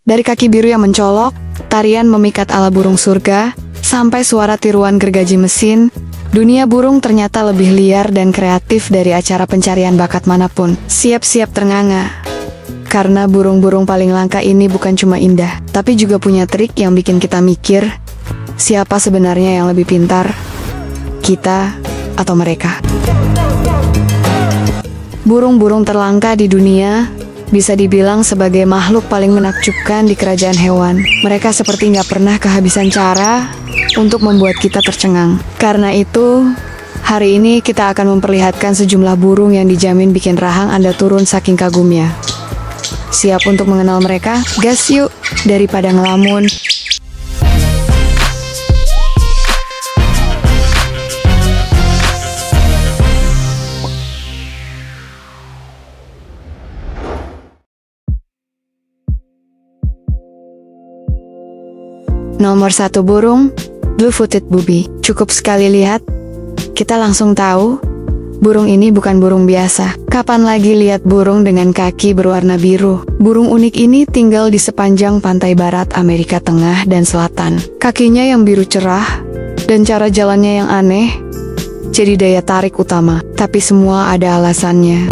Dari kaki biru yang mencolok, tarian memikat ala burung surga, sampai suara tiruan gergaji mesin, dunia burung ternyata lebih liar dan kreatif dari acara pencarian bakat manapun. Siap-siap ternganga. Karena burung-burung paling langka ini bukan cuma indah, tapi juga punya trik yang bikin kita mikir, siapa sebenarnya yang lebih pintar, kita atau mereka? Burung-burung terlangka di dunia bisa dibilang sebagai makhluk paling menakjubkan di kerajaan hewan. Mereka seperti nggak pernah kehabisan cara untuk membuat kita tercengang. Karena itu, hari ini kita akan memperlihatkan sejumlah burung yang dijamin bikin rahang Anda turun saking kagumnya. Siap untuk mengenal mereka? Gas yuk, daripada ngelamun. Nomor 1 burung, Blue-footed Booby. Cukup sekali lihat, kita langsung tahu, burung ini bukan burung biasa. Kapan lagi lihat burung dengan kaki berwarna biru? Burung unik ini tinggal di sepanjang pantai barat Amerika Tengah dan Selatan. Kakinya yang biru cerah, dan cara jalannya yang aneh, jadi daya tarik utama. Tapi semua ada alasannya.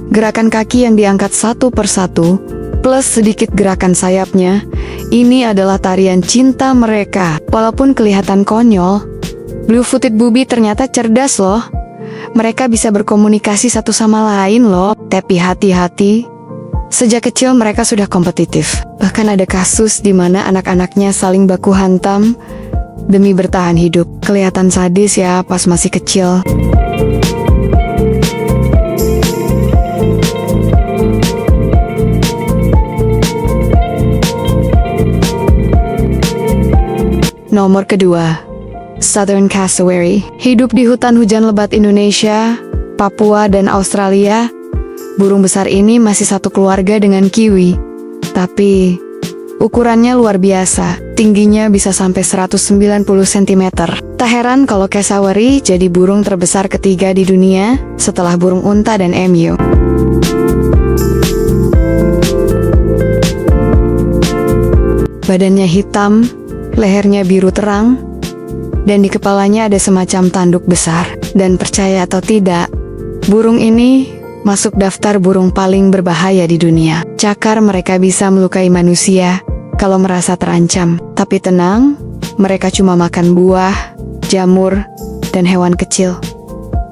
Gerakan kaki yang diangkat satu persatu, plus sedikit gerakan sayapnya, ini adalah tarian cinta mereka. Walaupun kelihatan konyol, Blue-footed Booby ternyata cerdas loh. Mereka bisa berkomunikasi satu sama lain loh. Tapi hati-hati, sejak kecil mereka sudah kompetitif. Bahkan ada kasus di mana anak-anaknya saling baku hantam demi bertahan hidup. Kelihatan sadis ya pas masih kecil. Nomor kedua, Southern Cassowary. Hidup di hutan hujan lebat Indonesia, Papua, dan Australia, burung besar ini masih satu keluarga dengan kiwi. Tapi, ukurannya luar biasa, tingginya bisa sampai 190 cm. Tak heran kalau cassowary jadi burung terbesar ketiga di dunia, setelah burung unta dan emu. Badannya hitam, lehernya biru terang, dan di kepalanya ada semacam tanduk besar. Dan percaya atau tidak, burung ini masuk daftar burung paling berbahaya di dunia. Cakar mereka bisa melukai manusia kalau merasa terancam. Tapi tenang, mereka cuma makan buah, jamur, dan hewan kecil.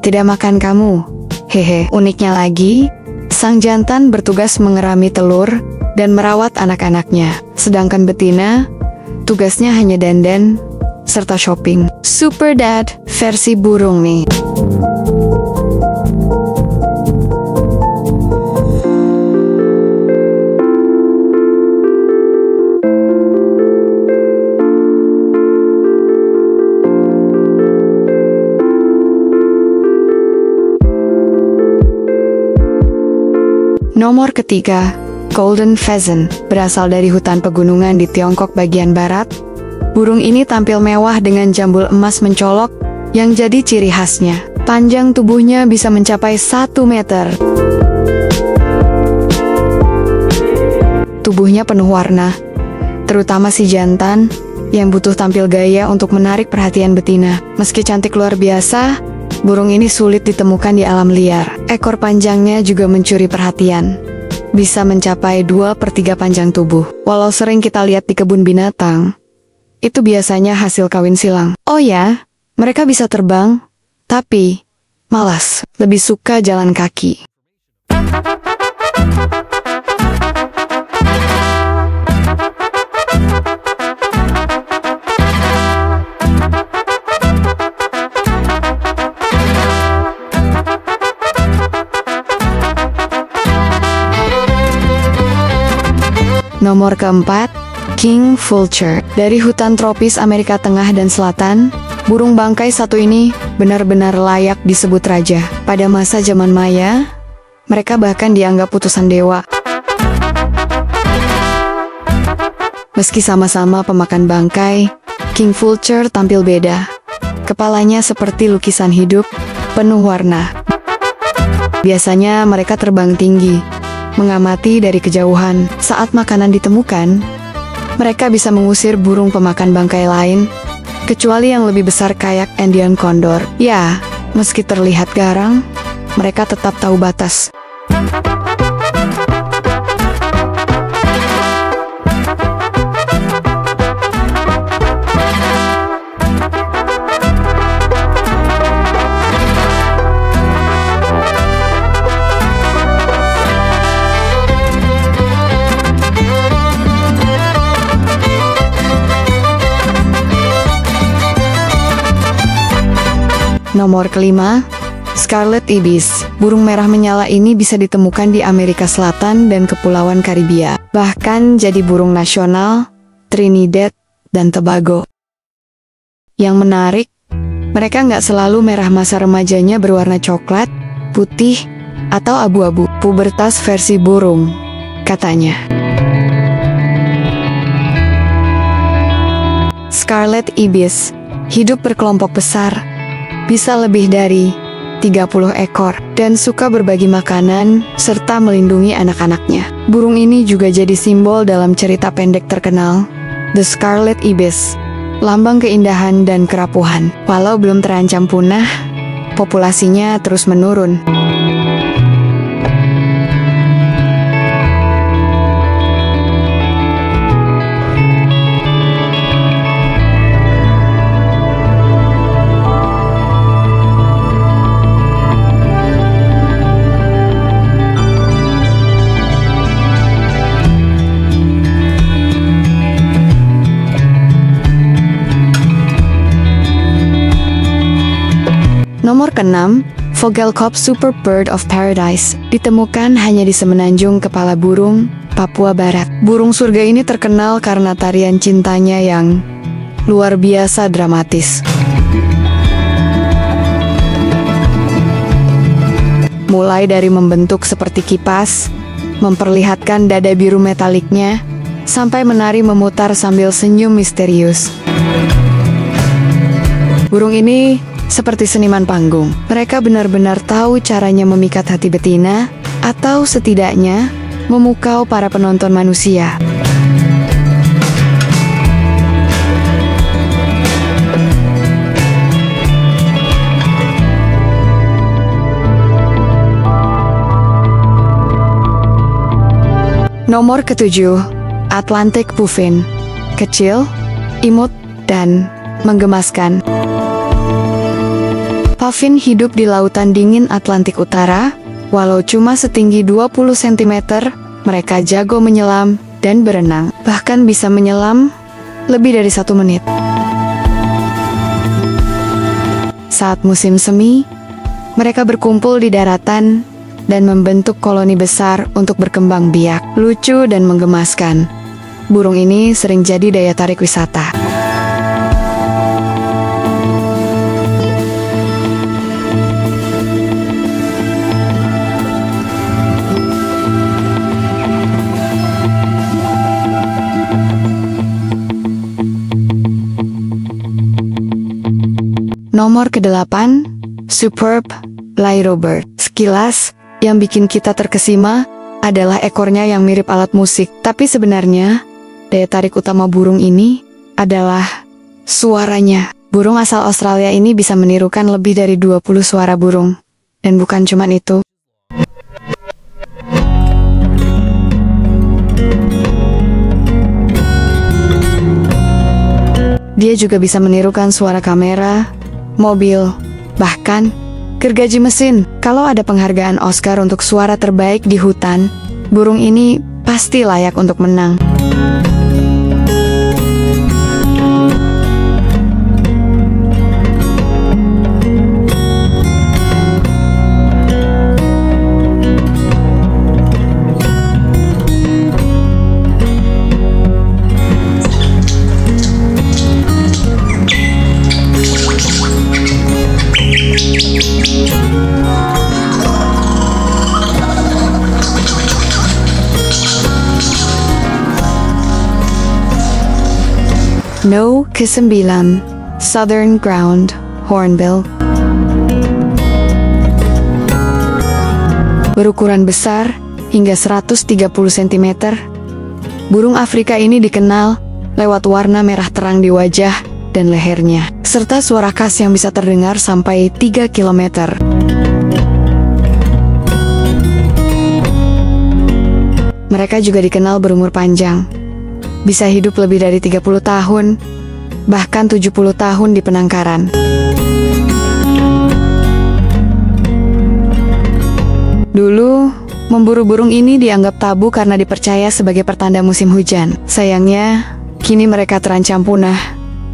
Tidak makan kamu. Hehe. Uniknya lagi, sang jantan bertugas mengerami telur dan merawat anak-anaknya. Sedangkan betina tugasnya hanya dandan, serta shopping. Super Dad versi burung nih. Nomor ketiga, Golden Pheasant. Berasal dari hutan pegunungan di Tiongkok bagian barat, burung ini tampil mewah dengan jambul emas mencolok yang jadi ciri khasnya. Panjang tubuhnya bisa mencapai 1 meter. Tubuhnya penuh warna, terutama si jantan yang butuh tampil gaya untuk menarik perhatian betina. Meski cantik luar biasa, burung ini sulit ditemukan di alam liar. Ekor panjangnya juga mencuri perhatian. Bisa mencapai 2/3 panjang tubuh. Walau sering kita lihat di kebun binatang, itu biasanya hasil kawin silang. Oh ya, mereka bisa terbang, tapi malas, lebih suka jalan kaki. Nomor keempat, King Vulture. Dari hutan tropis Amerika Tengah dan Selatan, burung bangkai satu ini benar-benar layak disebut raja. Pada masa zaman Maya, mereka bahkan dianggap utusan dewa. Meski sama-sama pemakan bangkai, King Vulture tampil beda. Kepalanya seperti lukisan hidup, penuh warna. Biasanya mereka terbang tinggi, mengamati dari kejauhan. Saat makanan ditemukan, mereka bisa mengusir burung pemakan bangkai lain, kecuali yang lebih besar kayak Andean Condor. Ya, meski terlihat garang, mereka tetap tahu batas. Nomor kelima, Scarlet Ibis. Burung merah menyala ini bisa ditemukan di Amerika Selatan dan Kepulauan Karibia. Bahkan jadi burung nasional Trinidad dan Tobago. Yang menarik, mereka nggak selalu merah, masa remajanya berwarna coklat, putih, atau abu-abu. Pubertas versi burung, katanya. Scarlet Ibis hidup berkelompok besar, bisa lebih dari 30 ekor, dan suka berbagi makanan serta melindungi anak-anaknya. Burung ini juga jadi simbol dalam cerita pendek terkenal, The Scarlet Ibis, lambang keindahan dan kerapuhan. Walau belum terancam punah, populasinya terus menurun. Nomor ke-6, Vogelkop Super Bird of Paradise, ditemukan hanya di Semenanjung Kepala Burung, Papua Barat. Burung surga ini terkenal karena tarian cintanya yang luar biasa dramatis. Mulai dari membentuk seperti kipas, memperlihatkan dada biru metaliknya, sampai menari memutar sambil senyum misterius. Burung ini seperti seniman panggung. Mereka benar-benar tahu caranya memikat hati betina, atau setidaknya memukau para penonton manusia. Nomor ke-7, Atlantic Puffin. Kecil, imut, dan menggemaskan. Puffin hidup di lautan dingin Atlantik Utara. Walau cuma setinggi 20 cm, mereka jago menyelam dan berenang. Bahkan bisa menyelam lebih dari 1 menit. Saat musim semi, mereka berkumpul di daratan dan membentuk koloni besar untuk berkembang biak. Lucu dan menggemaskan, burung ini sering jadi daya tarik wisata. Nomor ke-8, Superb Lyrebird. Sekilas, yang bikin kita terkesima adalah ekornya yang mirip alat musik. Tapi sebenarnya, daya tarik utama burung ini adalah suaranya. Burung asal Australia ini bisa menirukan lebih dari 20 suara burung. Dan bukan cuma itu. Dia juga bisa menirukan suara kamera, mobil, bahkan gergaji mesin. Kalau ada penghargaan Oscar untuk suara terbaik di hutan, burung ini pasti layak untuk menang. No. ke-9, Southern Ground Hornbill. Berukuran besar hingga 130 cm. Burung Afrika ini dikenal lewat warna merah terang di wajah dan lehernya, serta suara khas yang bisa terdengar sampai 3 km. Mereka juga dikenal berumur panjang, bisa hidup lebih dari 30 tahun, bahkan 70 tahun di penangkaran. Dulu, memburu burung ini dianggap tabu karena dipercaya sebagai pertanda musim hujan. Sayangnya, kini mereka terancam punah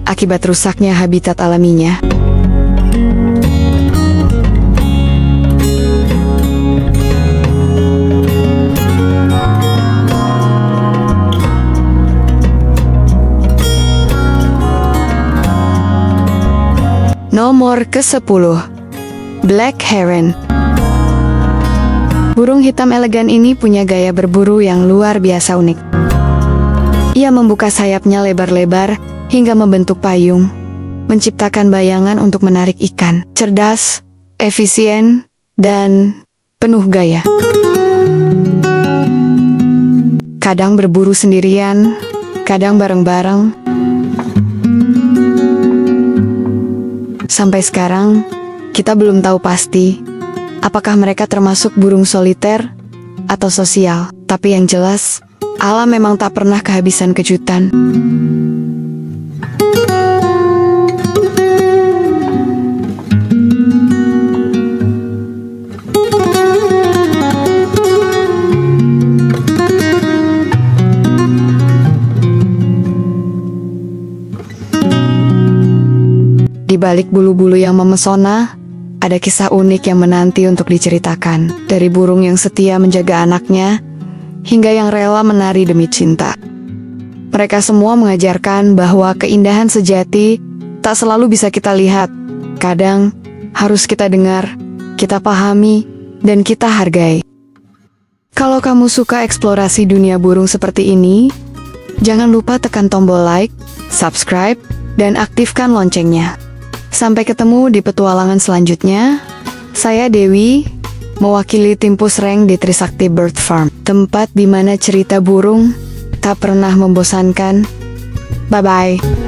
akibat rusaknya habitat alaminya. Nomor ke-10, Black Heron. Burung hitam elegan ini punya gaya berburu yang luar biasa unik. Ia membuka sayapnya lebar-lebar hingga membentuk payung, menciptakan bayangan untuk menarik ikan. Cerdas, efisien, dan penuh gaya. Kadang berburu sendirian, kadang bareng-bareng. Sampai sekarang, kita belum tahu pasti apakah mereka termasuk burung soliter atau sosial. Tapi yang jelas, alam memang tak pernah kehabisan kejutan. Di balik bulu-bulu yang memesona, ada kisah unik yang menanti untuk diceritakan. Dari burung yang setia menjaga anaknya, hingga yang rela menari demi cinta. Mereka semua mengajarkan bahwa keindahan sejati tak selalu bisa kita lihat. Kadang harus kita dengar, kita pahami, dan kita hargai. Kalau kamu suka eksplorasi dunia burung seperti ini, jangan lupa tekan tombol like, subscribe, dan aktifkan loncengnya. Sampai ketemu di petualangan selanjutnya. Saya Dewi, mewakili tim Pusreng di Trisakti Bird Farm, tempat di mana cerita burung tak pernah membosankan. Bye-bye.